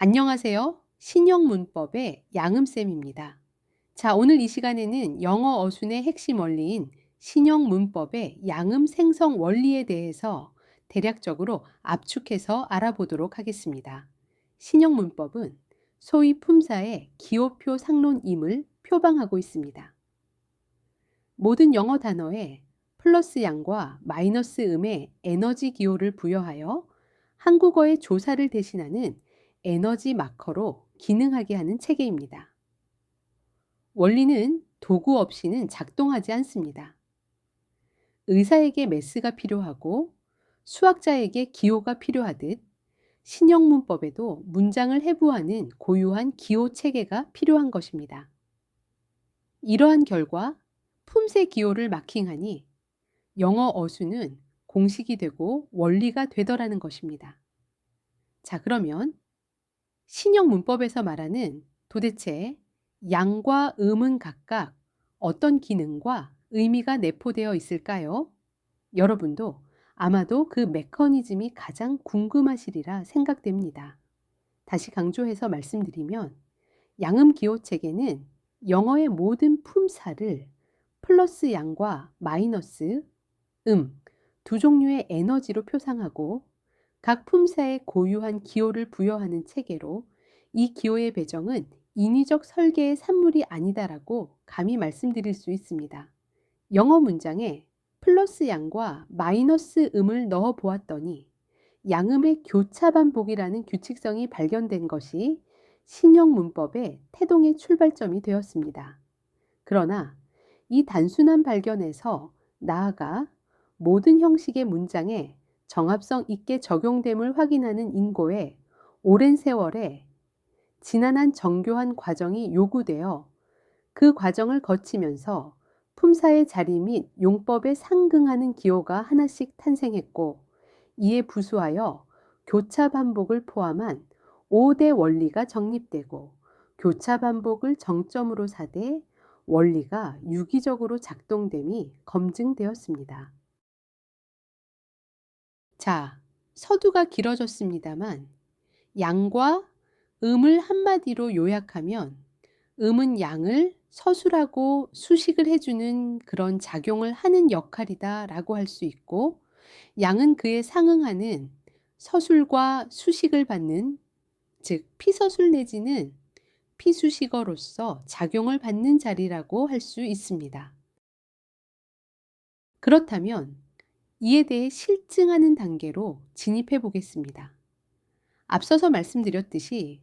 안녕하세요. 신형문법의 양음쌤입니다. 자, 오늘 이 시간에는 영어 어순의 핵심 원리인 신형문법의 양음 생성 원리에 대해서 대략적으로 압축해서 알아보도록 하겠습니다. 신형문법은 소위 품사의 기호표 상론임을 표방하고 있습니다. 모든 영어 단어에 플러스 양과 마이너스 음의 에너지 기호를 부여하여 한국어의 조사를 대신하는 에너지 마커로 기능하게 하는 체계입니다. 원리는 도구 없이는 작동하지 않습니다. 의사에게 메스가 필요하고 수학자에게 기호가 필요하듯 신형문법에도 문장을 해부하는 고유한 기호 체계가 필요한 것입니다. 이러한 결과 품새 기호를 마킹하니 영어 어순은 공식이 되고 원리가 되더라는 것입니다. 자, 그러면 신형 문법에서 말하는 도대체 양과 음은 각각 어떤 기능과 의미가 내포되어 있을까요? 여러분도 아마도 그 메커니즘이 가장 궁금하시리라 생각됩니다. 다시 강조해서 말씀드리면 양음 기호 체계는 영어의 모든 품사를 플러스 양과 마이너스 두 종류의 에너지로 표상하고 각 품사에 고유한 기호를 부여하는 체계로 이 기호의 배정은 인위적 설계의 산물이 아니다라고 감히 말씀드릴 수 있습니다. 영어 문장에 플러스 양과 마이너스 음을 넣어 보았더니 양음의 교차 반복이라는 규칙성이 발견된 것이 신형 문법의 태동의 출발점이 되었습니다. 그러나 이 단순한 발견에서 나아가 모든 형식의 문장에 정합성 있게 적용됨을 확인하는 인고에 오랜 세월에 지난한 정교한 과정이 요구되어 그 과정을 거치면서 품사의 자리 및 용법에 상응하는 기호가 하나씩 탄생했고 이에 부수하여 교차 반복을 포함한 5대 원리가 정립되고 교차 반복을 정점으로 사되 원리가 유기적으로 작동됨이 검증되었습니다. 자, 서두가 길어졌습니다만 양과 음을 한마디로 요약하면 음은 양을 서술하고 수식을 해주는 그런 작용을 하는 역할이다 라고 할 수 있고 양은 그에 상응하는 서술과 수식을 받는 즉 피서술 내지는 피수식어로서 작용을 받는 자리라고 할 수 있습니다. 그렇다면 이에 대해 실증하는 단계로 진입해 보겠습니다. 앞서서 말씀드렸듯이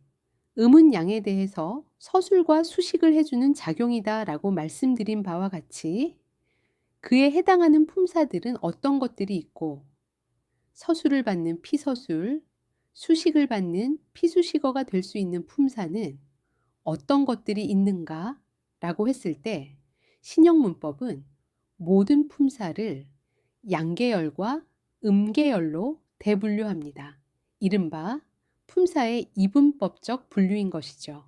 음은 양에 대해서 서술과 수식을 해주는 작용이다 라고 말씀드린 바와 같이 그에 해당하는 품사들은 어떤 것들이 있고 서술을 받는 피서술, 수식을 받는 피수식어가 될 수 있는 품사는 어떤 것들이 있는가 라고 했을 때 신형문법은 모든 품사를 양계열과 음계열로 대분류합니다. 이른바 품사의 이분법적 분류인 것이죠.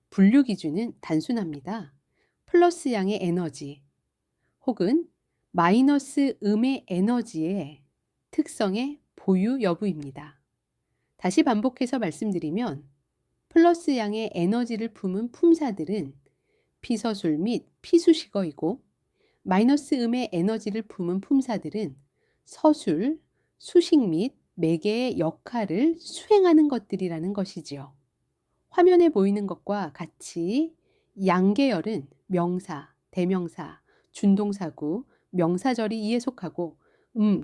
분류 기준은 단순합니다. 플러스 양의 에너지 혹은 마이너스 음의 에너지의 특성의 보유 여부입니다. 다시 반복해서 말씀드리면 플러스 양의 에너지를 품은 품사들은 피서술 및 피수식어이고 마이너스 음의 에너지를 품은 품사들은 서술, 수식 및 매개의 역할을 수행하는 것들이라는 것이지요. 화면에 보이는 것과 같이 양계열은 명사, 대명사, 준동사구, 명사절이 이에 속하고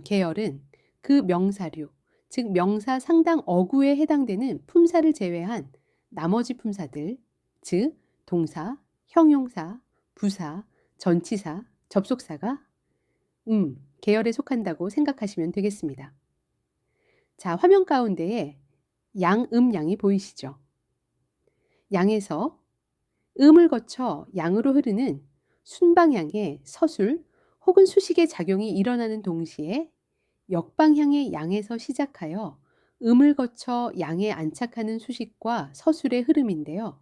계열은 그 명사류, 즉 명사 상당 어구에 해당되는 품사를 제외한 나머지 품사들, 즉 동사, 형용사, 부사, 전치사, 접속사가 계열에 속한다고 생각하시면 되겠습니다. 자, 화면 가운데에 양이 보이시죠? 양에서 음을 거쳐 양으로 흐르는 순방향의 서술 혹은 수식의 작용이 일어나는 동시에 역방향의 양에서 시작하여 음을 거쳐 양에 안착하는 수식과 서술의 흐름인데요.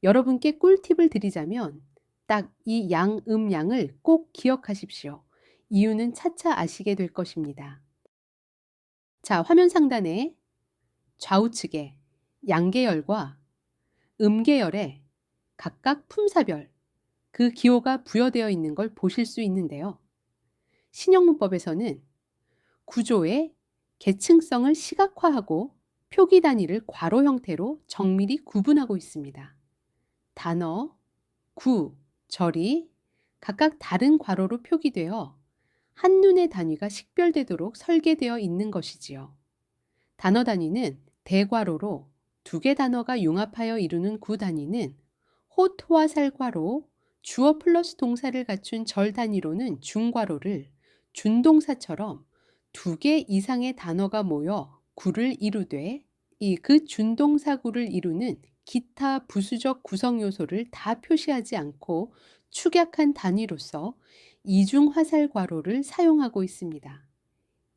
여러분께 꿀팁을 드리자면 딱 이 양을 꼭 기억하십시오. 이유는 차차 아시게 될 것입니다. 자, 화면 상단에 좌우측에 양계열과 음계열에 각각 품사별, 그 기호가 부여되어 있는 걸 보실 수 있는데요. 신형문법에서는 구조의 계층성을 시각화하고 표기 단위를 괄호 형태로 정밀히 구분하고 있습니다. 단어, 구, 절이 각각 다른 괄호로 표기되어 한눈에 단위가 식별되도록 설계되어 있는 것이지요. 단어 단위는 대괄호로 두 개 단어가 융합하여 이루는 구 단위는 호토와살 괄호, 주어 플러스 동사를 갖춘 절 단위로는 중괄호를 준동사처럼 두 개 이상의 단어가 모여 구를 이루되 그 준동사 구를 이루는 기타 부수적 구성 요소를 다 표시하지 않고 축약한 단위로서 이중 화살 괄호를 사용하고 있습니다.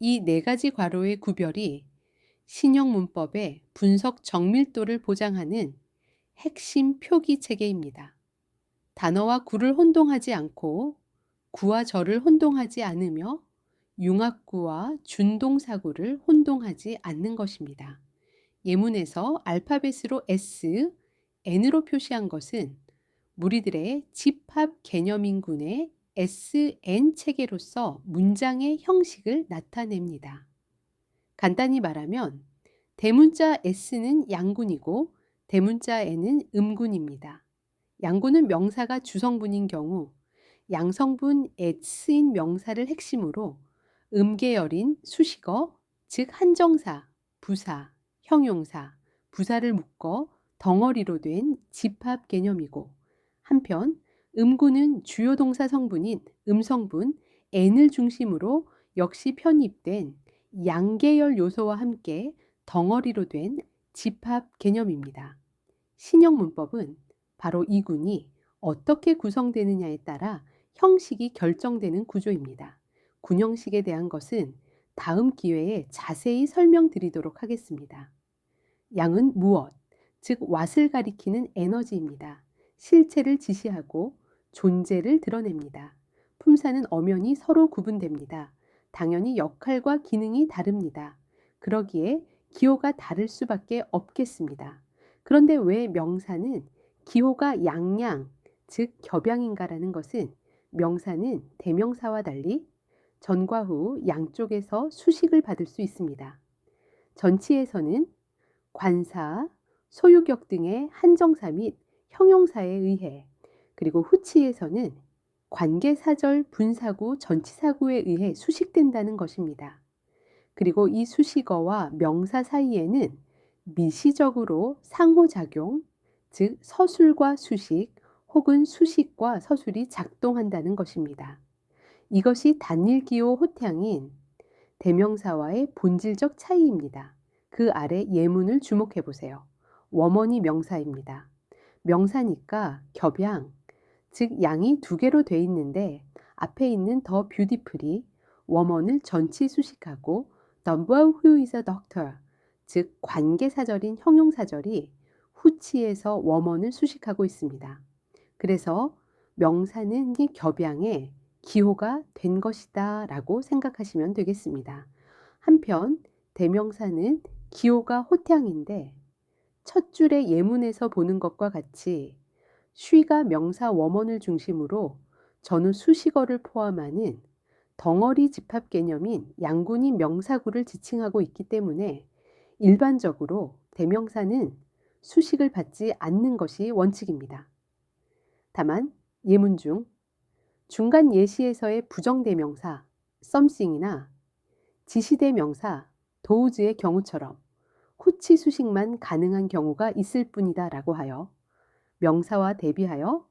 이 네 가지 괄호의 구별이 신형 문법의 분석 정밀도를 보장하는 핵심 표기 체계입니다. 단어와 구를 혼동하지 않고 구와 절을 혼동하지 않으며 융합구와 준동사구를 혼동하지 않는 것입니다. 예문에서 알파벳으로 S, N으로 표시한 것은 무리들의 집합 개념인군의 SN 체계로서 문장의 형식을 나타냅니다. 간단히 말하면 대문자 S는 양군이고 대문자 N은 음군입니다. 양군은 명사가 주성분인 경우 양성분 S인 명사를 핵심으로 음계열인 수식어, 즉 한정사, 부사, 형용사, 부사를 묶어 덩어리로 된 집합 개념이고, 한편 음군은 주요 동사 성분인 음성분 N을 중심으로 역시 편입된 양계열 요소와 함께 덩어리로 된 집합 개념입니다. 신형 문법은 바로 이 군이 어떻게 구성되느냐에 따라 형식이 결정되는 구조입니다. 군 형식에 대한 것은 다음 기회에 자세히 설명드리도록 하겠습니다. 양은 무엇, 즉 what을 가리키는 에너지입니다. 실체를 지시하고 존재를 드러냅니다. 품사는 엄연히 서로 구분됩니다. 당연히 역할과 기능이 다릅니다. 그러기에 기호가 다를 수밖에 없겠습니다. 그런데 왜 명사는 기호가 양양, 즉 겹양인가라는 것은 명사는 대명사와 달리 전과 후 양쪽에서 수식을 받을 수 있습니다. 전치에서는 관사, 소유격 등의 한정사 및 형용사에 의해, 그리고 후치에서는 관계사절 분사구, 전치사구에 의해 수식된다는 것입니다. 그리고 이 수식어와 명사 사이에는 미시적으로 상호작용, 즉 서술과 수식 혹은 수식과 서술이 작동한다는 것입니다. 이것이 단일기호 호탕인 대명사와의 본질적 차이입니다. 그 아래 예문을 주목해 보세요. 워먼이 명사입니다. 명사니까 겹양, 즉 양이 두 개로 돼 있는데 앞에 있는 더 뷰티풀이 워먼을 전치 수식하고 The boy who is a doctor, 즉 관계사절인 형용사절이 후치에서 워먼을 수식하고 있습니다. 그래서 명사는 이 겹양에 기호가 된 것이다 라고 생각하시면 되겠습니다. 한편 대명사는 기호가 호탕인데 첫 줄의 예문에서 보는 것과 같이 쉬가 명사 워먼을 중심으로 전후 수식어를 포함하는 덩어리 집합 개념인 양군이 명사구를 지칭하고 있기 때문에 일반적으로 대명사는 수식을 받지 않는 것이 원칙입니다. 다만 예문 중 중간 예시에서의 부정대명사 something이나 지시대명사 does의 경우처럼 후치 수식만 가능한 경우가 있을 뿐이다 라고 하여 명사와 대비하여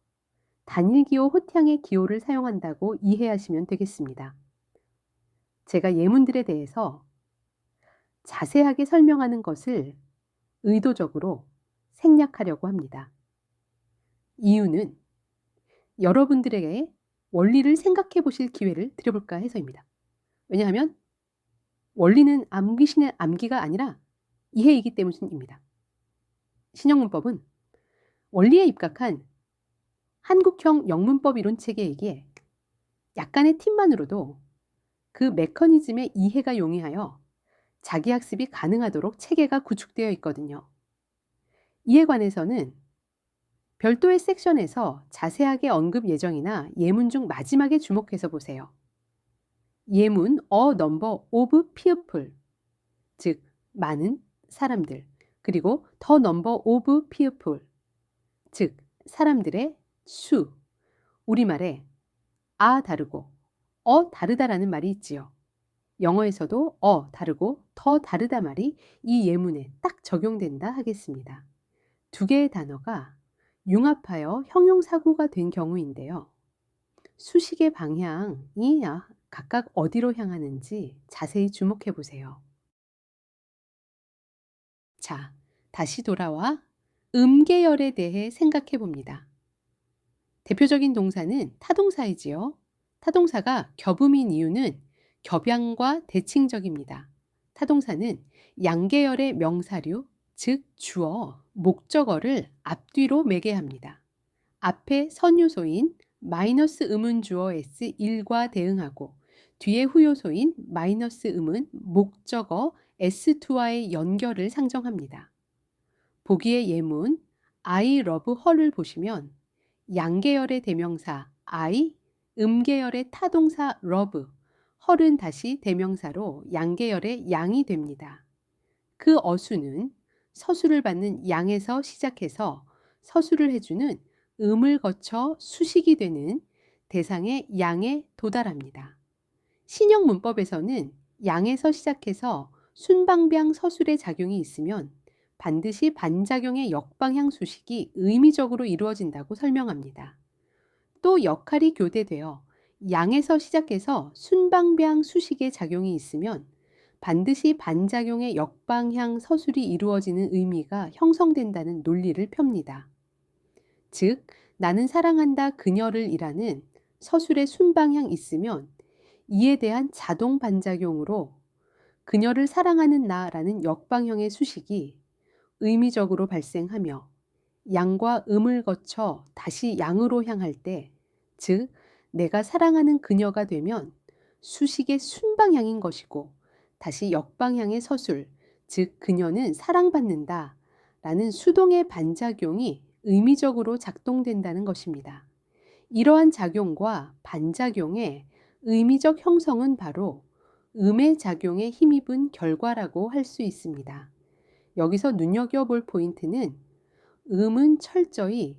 단일기호 호탕의 기호를 사용한다고 이해하시면 되겠습니다. 제가 예문들에 대해서 자세하게 설명하는 것을 의도적으로 생략하려고 합니다. 이유는 여러분들에게 원리를 생각해 보실 기회를 드려볼까 해서입니다. 왜냐하면 원리는 암기신의 암기가 아니라 이해이기 때문입니다. 신형문법은 원리에 입각한 한국형 영문법 이론 체계이기에 약간의 팁만으로도 그 메커니즘의 이해가 용이하여 자기 학습이 가능하도록 체계가 구축되어 있거든요. 이에 관해서는 별도의 섹션에서 자세하게 언급 예정이나 예문 중 마지막에 주목해서 보세요. 예문 a number of people, 즉 많은 사람들, 그리고 the number of people, 즉 사람들의 수. 우리말에 다르고 다르다라는 말이 있지요. 영어에서도 다르고 더 다르다 말이 이 예문에 딱 적용된다 하겠습니다. 두 개의 단어가 융합하여 형용사구가 된 경우인데요. 수식의 방향이 각각 어디로 향하는지 자세히 주목해 보세요. 자, 다시 돌아와 계열에 대해 생각해 봅니다. 대표적인 동사는 타동사이지요. 타동사가 겹음인 이유는 겹양과 대칭적입니다. 타동사는 양계열의 명사류, 즉 주어, 목적어를 앞뒤로 매게 합니다. 앞에 선유소인 마이너스 음은 주어 S1과 대응하고 뒤에 후요소인 마이너스 음은 목적어 S2와의 연결을 상정합니다. 보기의 예문 I love her를 보시면 양계열의 대명사 I, 음계열의 타동사 love, her은 다시 대명사로 양계열의 양이 됩니다. 그 어수는 서술을 받는 양에서 시작해서 서술을 해주는 음을 거쳐 수식이 되는 대상의 양에 도달합니다. 신형 문법에서는 양에서 시작해서 순방향 서술의 작용이 있으면 반드시 반작용의 역방향 수식이 의미적으로 이루어진다고 설명합니다. 또 역할이 교대되어 양에서 시작해서 순방향 수식의 작용이 있으면 반드시 반작용의 역방향 서술이 이루어지는 의미가 형성된다는 논리를 펴니다. 즉, 나는 사랑한다 그녀를 이라는 서술의 순방향 있으면 이에 대한 자동 반작용으로 그녀를 사랑하는 나라는 역방형의 수식이 의미적으로 발생하며 양과 음을 거쳐 다시 양으로 향할 때, 즉 내가 사랑하는 그녀가 되면 수식의 순방향인 것이고 다시 역방향의 서술, 즉 그녀는 사랑받는다 라는 수동의 반작용이 의미적으로 작동된다는 것입니다. 이러한 작용과 반작용의 의미적 형성은 바로 음의 작용에 힘입은 결과라고 할 수 있습니다. 여기서 눈여겨볼 포인트는 음은 철저히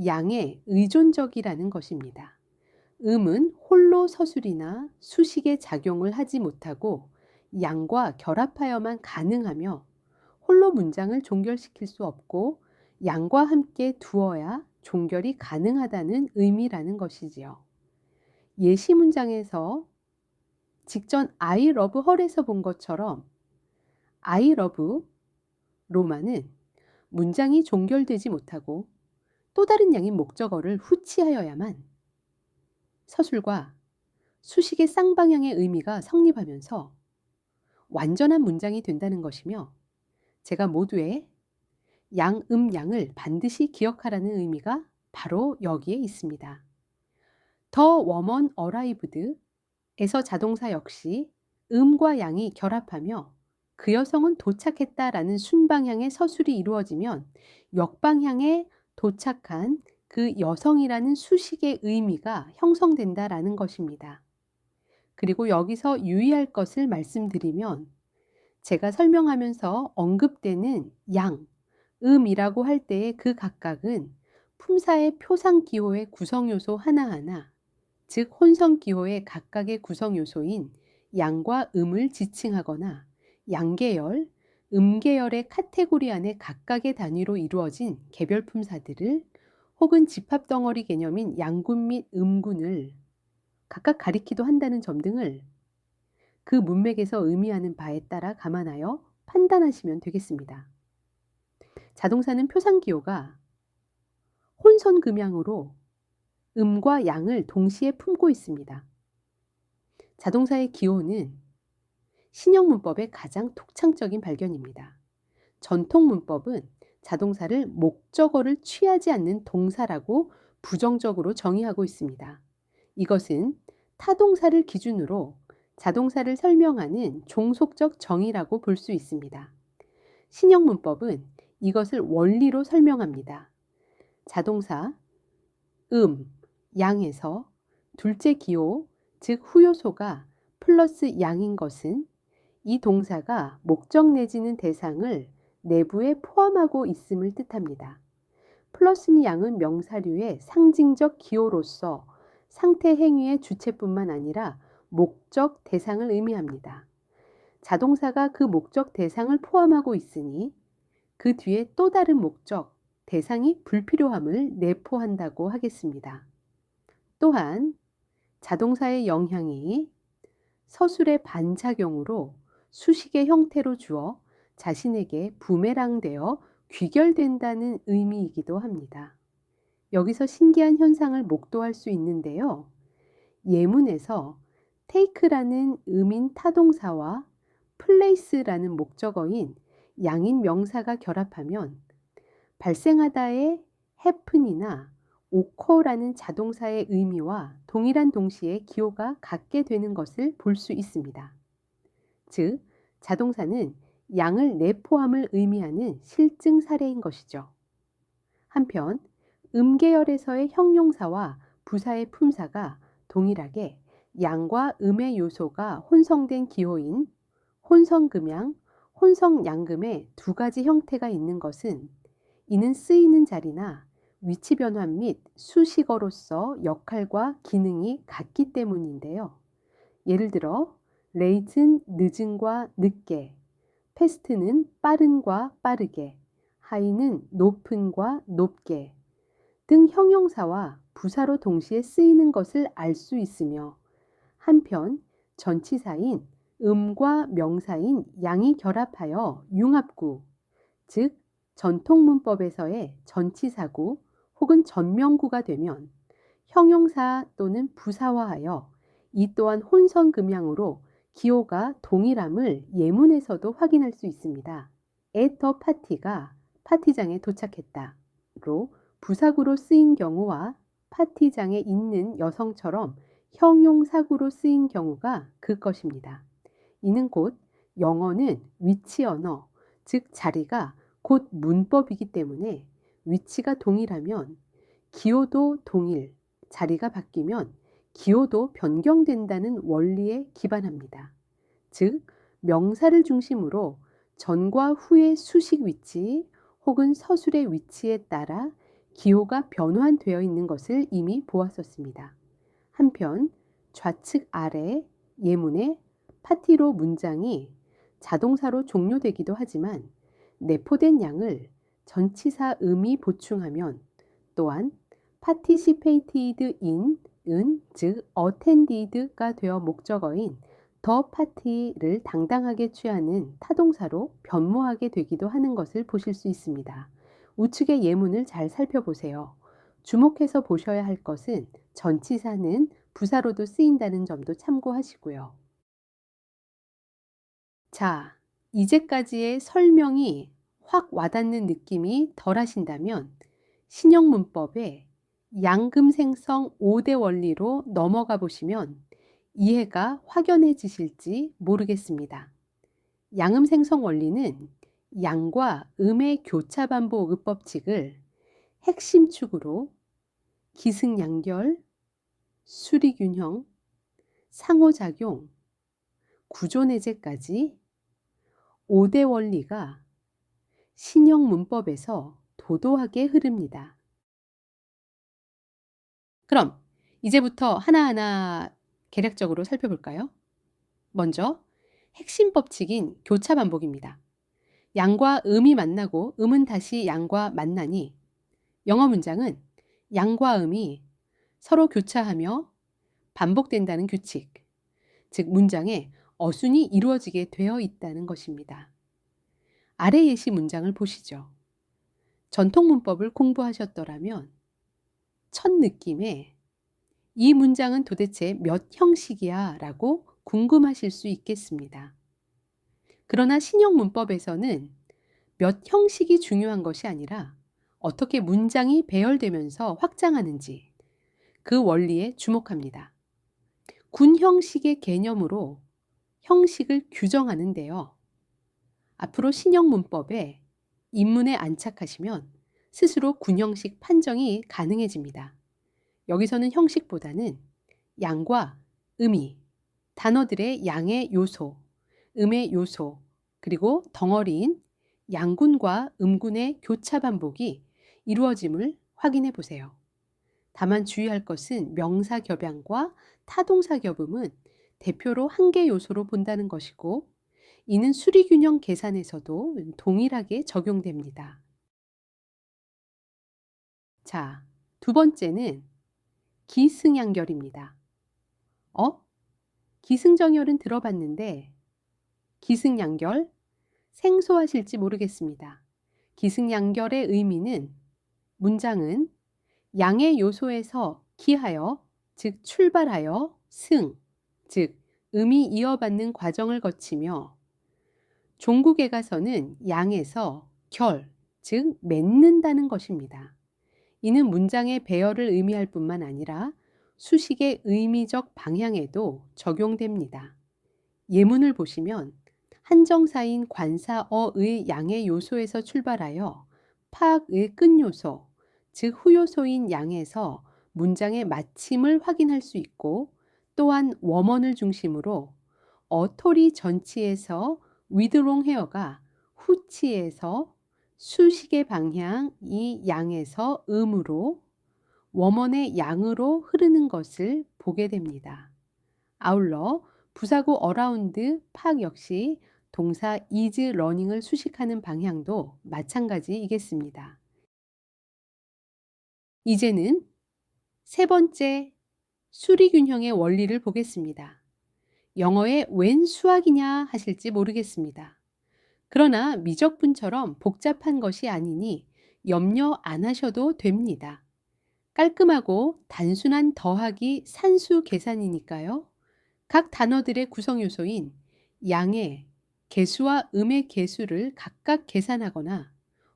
양에 의존적이라는 것입니다. 음은 홀로 서술이나 수식의 작용을 하지 못하고 양과 결합하여만 가능하며 홀로 문장을 종결시킬 수 없고 양과 함께 두어야 종결이 가능하다는 의미라는 것이지요. 예시 문장에서 직전 I love her에서 본 것처럼 I love 로마는 문장이 종결되지 못하고 또 다른 양인 목적어를 후치하여야만 서술과 수식의 쌍방향의 의미가 성립하면서 완전한 문장이 된다는 것이며, 제가 모두의 양, 양을 반드시 기억하라는 의미가 바로 여기에 있습니다. The woman arrived 에서 자동사 역시 음과 양이 결합하며 그 여성은 도착했다라는 순방향의 서술이 이루어지면 역방향에 도착한 그 여성이라는 수식의 의미가 형성된다라는 것입니다. 그리고 여기서 유의할 것을 말씀드리면, 제가 설명하면서 언급되는 양, 음이라고 할 때의 그 각각은 품사의 표상 기호의 구성 요소 하나하나, 즉 혼성 기호의 각각의 구성 요소인 양과 음을 지칭하거나 양계열, 음계열의 카테고리 안에 각각의 단위로 이루어진 개별 품사들을 혹은 집합덩어리 개념인 양군 및 음군을 각각 가리키도 한다는 점 등을 그 문맥에서 의미하는 바에 따라 감안하여 판단하시면 되겠습니다. 자동사는 표상기호가 혼선금양으로 음과 양을 동시에 품고 있습니다. 자동사의 기호는 신형 문법의 가장 독창적인 발견입니다. 전통 문법은 자동사를 목적어를 취하지 않는 동사라고 부정적으로 정의하고 있습니다. 이것은 타동사를 기준으로 자동사를 설명하는 종속적 정의라고 볼 수 있습니다. 신형 문법은 이것을 원리로 설명합니다. 자동사 양에서 둘째 기호, 즉 후요소가 플러스 양인 것은 이 동사가 목적 내지는 대상을 내부에 포함하고 있음을 뜻합니다. 플러스니 양은 명사류의 상징적 기호로서 상태 행위의 주체뿐만 아니라 목적 대상을 의미합니다. 자동사가 그 목적 대상을 포함하고 있으니 그 뒤에 또 다른 목적, 대상이 불필요함을 내포한다고 하겠습니다. 또한 자동사의 영향이 서술의 반작용으로 수식의 형태로 주어 자신에게 부메랑되어 귀결된다는 의미이기도 합니다. 여기서 신기한 현상을 목도할 수 있는데요. 예문에서 take라는 음인 타동사와 place라는 목적어인 양인 명사가 결합하면 발생하다의 happen이나 occur라는 자동사의 의미와 동일한 동시에 기호가 같게 되는 것을 볼 수 있습니다. 즉, 자동사는 양을 내포함을 의미하는 실증 사례인 것이죠. 한편 계열에서의 형용사와 부사의 품사가 동일하게 양과 의 요소가 혼성된 기호인 혼성금양, 혼성양금의 두 가지 형태가 있는 것은 이는 쓰이는 자리나 위치 변환 및 수식어로서 역할과 기능이 같기 때문인데요. 예를 들어 레이트는 늦은과 늦게, 패스트는 빠른과 빠르게, 하이는 높은과 높게 등 형용사와 부사로 동시에 쓰이는 것을 알 수 있으며 한편 전치사인 과 명사인 양이 결합하여 융합구, 즉 전통문법에서의 전치사구 혹은 전명구가 되면 형용사 또는 부사화하여 이 또한 혼성금양으로 기호가 동일함을 예문에서도 확인할 수 있습니다. at a party가 파티장에 도착했다로 부사구로 쓰인 경우와 파티장에 있는 여성처럼 형용사구로 쓰인 경우가 그 것입니다. 이는 곧 영어는 위치 언어, 즉 자리가 곧 문법이기 때문에 위치가 동일하면 기호도 동일, 자리가 바뀌면 기호도 변경된다는 원리에 기반합니다. 즉, 명사를 중심으로 전과 후의 수식 위치 혹은 서술의 위치에 따라 기호가 변환되어 있는 것을 이미 보았었습니다. 한편 좌측 아래 예문의 파티로 문장이 자동사로 종료되기도 하지만 내포된 양을 전치사 음이 보충하면 또한 participated in은 즉 attended가 되어 목적어인 the party를 당당하게 취하는 타동사로 변모하게 되기도 하는 것을 보실 수 있습니다. 우측의 예문을 잘 살펴보세요. 주목해서 보셔야 할 것은 전치사는 부사로도 쓰인다는 점도 참고하시고요. 자, 이제까지의 설명이 확 와닿는 느낌이 덜 하신다면 신형문법의 양금생성 5대 원리로 넘어가 보시면 이해가 확연해지실지 모르겠습니다. 양음생성 원리는 양과 음의 교차반복 의법칙을 핵심 축으로 기승양결, 수리균형, 상호작용, 구조내재까지 5대 원리가 신형 문법에서 도도하게 흐릅니다. 그럼 이제부터 하나하나 개략적으로 살펴볼까요? 먼저 핵심 법칙인 교차 반복입니다. 양과 음이 만나고 음은 다시 양과 만나니 영어 문장은 양과 음이 서로 교차하며 반복된다는 규칙, 즉 문장에 어순이 이루어지게 되어 있다는 것입니다. 아래 예시 문장을 보시죠. 전통 문법을 공부하셨더라면 첫 느낌에 이 문장은 도대체 몇 형식이야 라고 궁금하실 수 있겠습니다. 그러나 신형 문법에서는 몇 형식이 중요한 것이 아니라 어떻게 문장이 배열되면서 확장하는지 그 원리에 주목합니다. 군형식의 개념으로 형식을 규정하는데요. 앞으로 신형 문법에 인문에 안착하시면 스스로 군형식 판정이 가능해집니다. 여기서는 형식보다는 양과 의미, 단어들의 양의 요소, 음의 요소, 그리고 덩어리인 양군과 음군의 교차 반복이 이루어짐을 확인해 보세요. 다만 주의할 것은 명사 겹양과 타동사 겹음은 대표로 한 개 요소로 본다는 것이고, 이는 수리균형 계산에서도 동일하게 적용됩니다. 자, 두 번째는 기승양결입니다. 기승정열은 들어봤는데 기승양결 생소하실지 모르겠습니다. 기승양결의 의미는 문장은 양의 요소에서 기하여, 즉 출발하여 승, 즉 음이 이어받는 과정을 거치며 종국에 가서는 양에서 결, 즉 맺는다는 것입니다. 이는 문장의 배열을 의미할 뿐만 아니라 수식의 의미적 방향에도 적용됩니다. 예문을 보시면 한정사인 관사어의 양의 요소에서 출발하여 파악의 끝요소, 즉 후요소인 양에서 문장의 마침을 확인할 수 있고, 또한 웜언을 중심으로 어토리 전치에서 위드롱 헤어가 후치에서 수식의 방향 이 양에서 음으로 웜언의 양으로 흐르는 것을 보게 됩니다. 아울러 부사구 어라운드 팍 역시 동사 is run닝을 수식하는 방향도 마찬가지이겠습니다. 이제는 세 번째 수리균형의 원리를 보겠습니다. 영어에 웬 수학이냐 하실지 모르겠습니다. 그러나 미적분처럼 복잡한 것이 아니니 염려 안 하셔도 됩니다. 깔끔하고 단순한 더하기 산수 계산이니까요. 각 단어들의 구성 요소인 양의 개수와 음의 개수를 각각 계산하거나,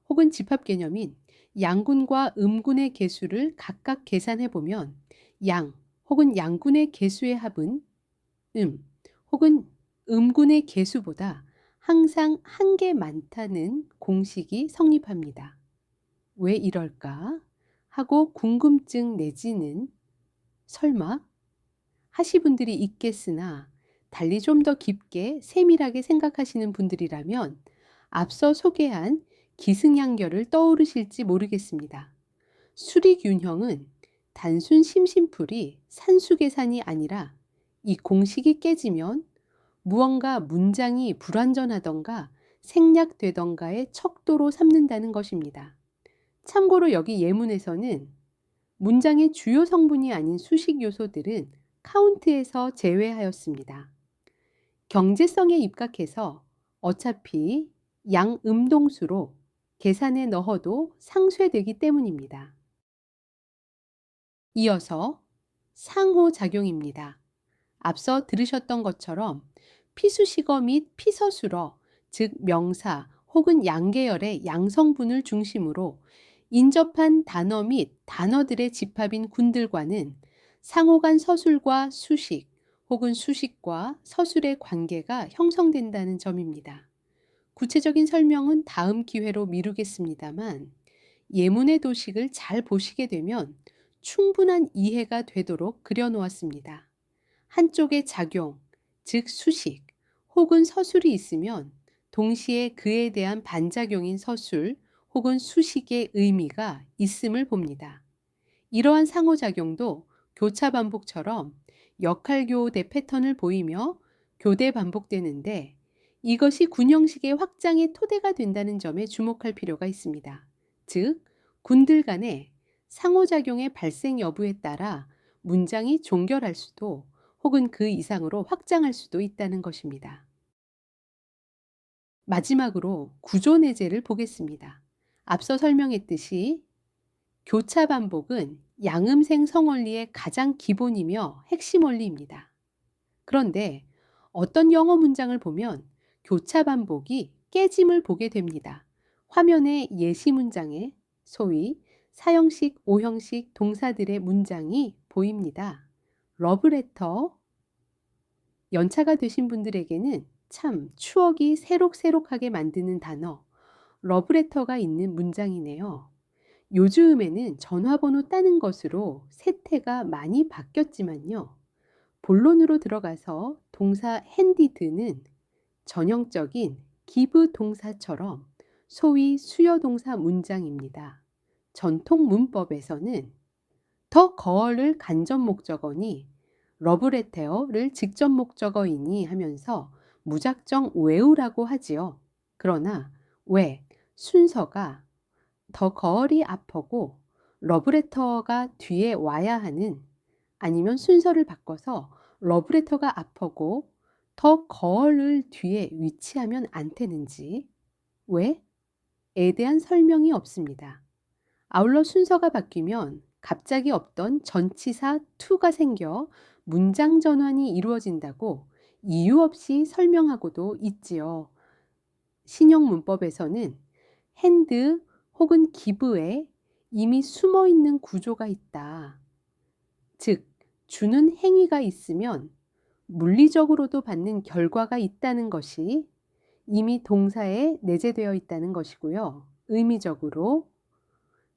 혹은 집합 개념인 양군과 음군의 개수를 각각 계산해 보면 양 혹은 양군의 개수의 합은 혹은 음군의 개수보다 항상 한 개 많다는 공식이 성립합니다. 왜 이럴까 하고 궁금증 내지는 설마 하시 분들이 있겠으나, 달리 좀 더 깊게 세밀하게 생각하시는 분들이라면 앞서 소개한 기승양결을 떠오르실지 모르겠습니다. 수리균형은 단순 심심풀이 산수 계산이 아니라 이 공식이 깨지면 무언가 문장이 불완전하던가 생략되던가의 척도로 삼는다는 것입니다. 참고로 여기 예문에서는 문장의 주요 성분이 아닌 수식 요소들은 카운트에서 제외하였습니다. 경제성에 입각해서 어차피 양음동수로 계산에 넣어도 상쇄되기 때문입니다. 이어서 상호작용입니다. 앞서 들으셨던 것처럼 피수식어 및 피서술어, 즉 명사 혹은 양계열의 양성분을 중심으로 인접한 단어 및 단어들의 집합인 군들과는 상호간 서술과 수식 혹은 수식과 서술의 관계가 형성된다는 점입니다. 구체적인 설명은 다음 기회로 미루겠습니다만, 예문의 도식을 잘 보시게 되면 충분한 이해가 되도록 그려놓았습니다. 한쪽에 작용, 즉 수식 혹은 서술이 있으면 동시에 그에 대한 반작용인 서술 혹은 수식의 의미가 있음을 봅니다. 이러한 상호작용도 교차 반복처럼 역할교대 패턴을 보이며 교대 반복되는데, 이것이 군형식의 확장의 토대가 된다는 점에 주목할 필요가 있습니다. 즉, 군들 간의 상호작용의 발생 여부에 따라 문장이 종결할 수도 혹은 그 이상으로 확장할 수도 있다는 것입니다. 마지막으로 구조내재를 보겠습니다. 앞서 설명했듯이 교차 반복은 양음생 성원리의 가장 기본이며 핵심 원리입니다. 그런데 어떤 영어 문장을 보면 교차 반복이 깨짐을 보게 됩니다. 화면의 예시 문장에 소위 4형식, 5형식 동사들의 문장이 보입니다. 러브레터, 연차가 되신 분들에게는 참 추억이 새록새록하게 만드는 단어 러브레터가 있는 문장이네요. 요즘에는 전화번호 따는 것으로 세태가 많이 바뀌었지만요. 본론으로 들어가서 동사 handed는 전형적인 give 동사처럼 소위 수요동사 문장입니다. 전통 문법에서는 더 거어를 간접 목적어니 러브레터를 직접 목적어이니 하면서 무작정 외우라고 하지요. 그러나 왜 순서가 더 거얼이 앞어고 러브레터가 뒤에 와야 하는, 아니면 순서를 바꿔서 러브레터가 앞어고 더 거얼을 뒤에 위치하면 안 되는지, 왜? 에 대한 설명이 없습니다. 아울러 순서가 바뀌면 갑자기 없던 전치사 to가 생겨 문장 전환이 이루어진다고 이유 없이 설명하고도 있지요. 신형 문법에서는 hand 혹은 give에 이미 숨어 있는 구조가 있다. 즉, 주는 행위가 있으면 물리적으로도 받는 결과가 있다는 것이 이미 동사에 내재되어 있다는 것이고요. 의미적으로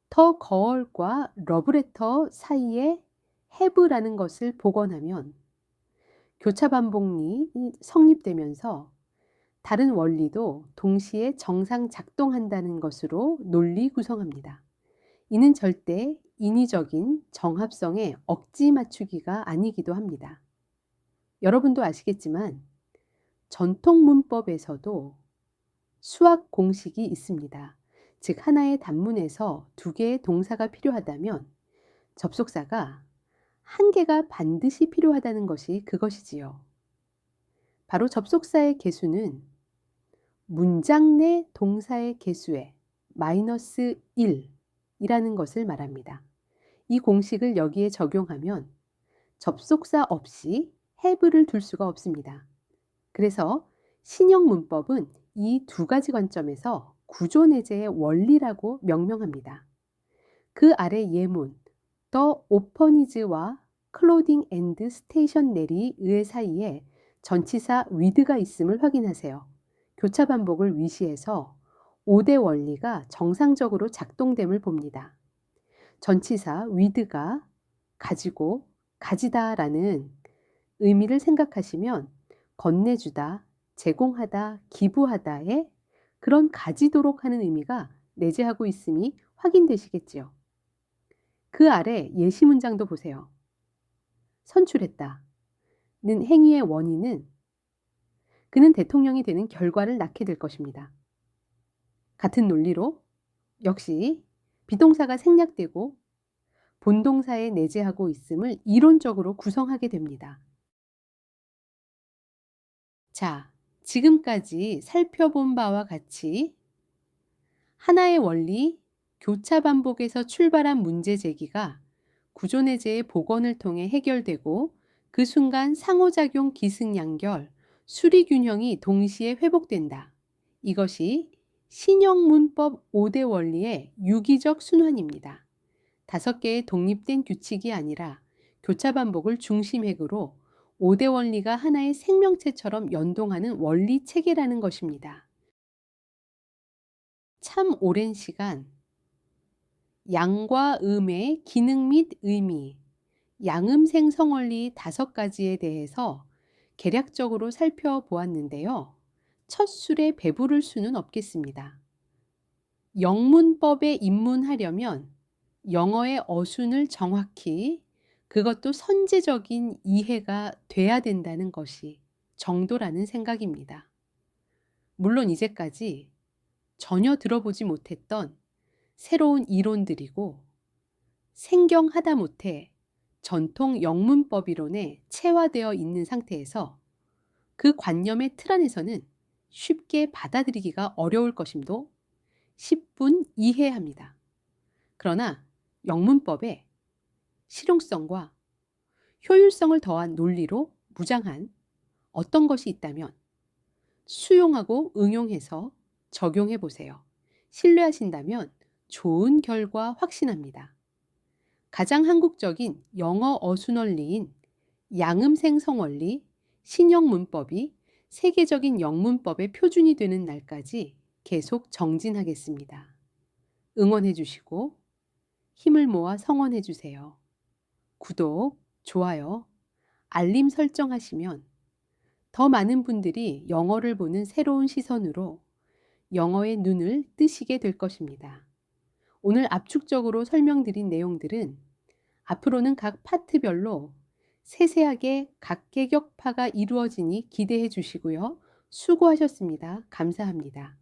더 거얼과 러브레터 사이에 have라는 것을 복원하면 교차 반복이 성립되면서 다른 원리도 동시에 정상 작동한다는 것으로 논리 구성합니다. 이는 절대 인위적인 정합성의 억지 맞추기가 아니기도 합니다. 여러분도 아시겠지만 전통 문법에서도 수학 공식이 있습니다. 즉, 하나의 단문에서 두 개의 동사가 필요하다면 접속사가 한 개가 반드시 필요하다는 것이 그것이지요. 바로 접속사의 개수는 문장 내 동사의 개수의 마이너스 1이라는 것을 말합니다. 이 공식을 여기에 적용하면 접속사 없이 have를 둘 수가 없습니다. 그래서 신형 문법은 이 두 가지 관점에서 구조내재의 원리라고 명명합니다. 그 아래 예문 The open is와 clothing and stationery의 사이에 전치사 with가 있음을 확인하세요. 교차 반복을 위시해서 5대 원리가 정상적으로 작동됨을 봅니다. 전치사 with가 가지고, 가지다라는 의미를 생각하시면 건네주다, 제공하다, 기부하다에 그런 가지도록 하는 의미가 내재하고 있음이 확인되시겠지요. 그 아래 예시 문장도 보세요. 선출했다는 행위의 원인은 그는 대통령이 되는 결과를 낳게 될 것입니다. 같은 논리로 역시 비동사가 생략되고 본동사에 내재하고 있음을 이론적으로 구성하게 됩니다. 자, 지금까지 살펴본 바와 같이 하나의 원리, 교차 반복에서 출발한 문제 제기가 구조내재의 복원을 통해 해결되고 그 순간 상호작용 기승양결, 수리균형이 동시에 회복된다. 이것이 신형 문법 5대 원리의 유기적 순환입니다. 5개의 독립된 규칙이 아니라 교차 반복을 중심핵으로 5대 원리가 하나의 생명체처럼 연동하는 원리 체계라는 것입니다. 참 오랜 시간 양과 음의 기능 및 의미, 양음생 성원리 5가지에 대해서 개략적으로 살펴보았는데요. 첫 술에 배부를 수는 없겠습니다. 영문법에 입문하려면 영어의 어순을 정확히, 그것도 선제적인 이해가 돼야 된다는 것이 정도라는 생각입니다. 물론 이제까지 전혀 들어보지 못했던 새로운 이론들이고 생경 하다못해 전통 영문법 이론에 체화되어 있는 상태에서 그 관념의 틀 안에서는 쉽게 받아들이기가 어려울 것임도 10분 이해합니다. 그러나 영문법에 실용성과 효율성을 더한 논리로 무장한 어떤 것이 있다면 수용하고 응용해서 적용해 보세요. 신뢰하신다면 좋은 결과 확신합니다. 가장 한국적인 영어 어순원리인 양음생 성원리, 신형 문법이 세계적인 영문법의 표준이 되는 날까지 계속 정진하겠습니다. 응원해 주시고 힘을 모아 성원해 주세요. 구독, 좋아요, 알림 설정하시면 더 많은 분들이 영어를 보는 새로운 시선으로 영어의 눈을 뜨시게 될 것입니다. 오늘 압축적으로 설명드린 내용들은 앞으로는 각 파트별로 세세하게 각계격파가 이루어지니 기대해 주시고요. 수고하셨습니다. 감사합니다.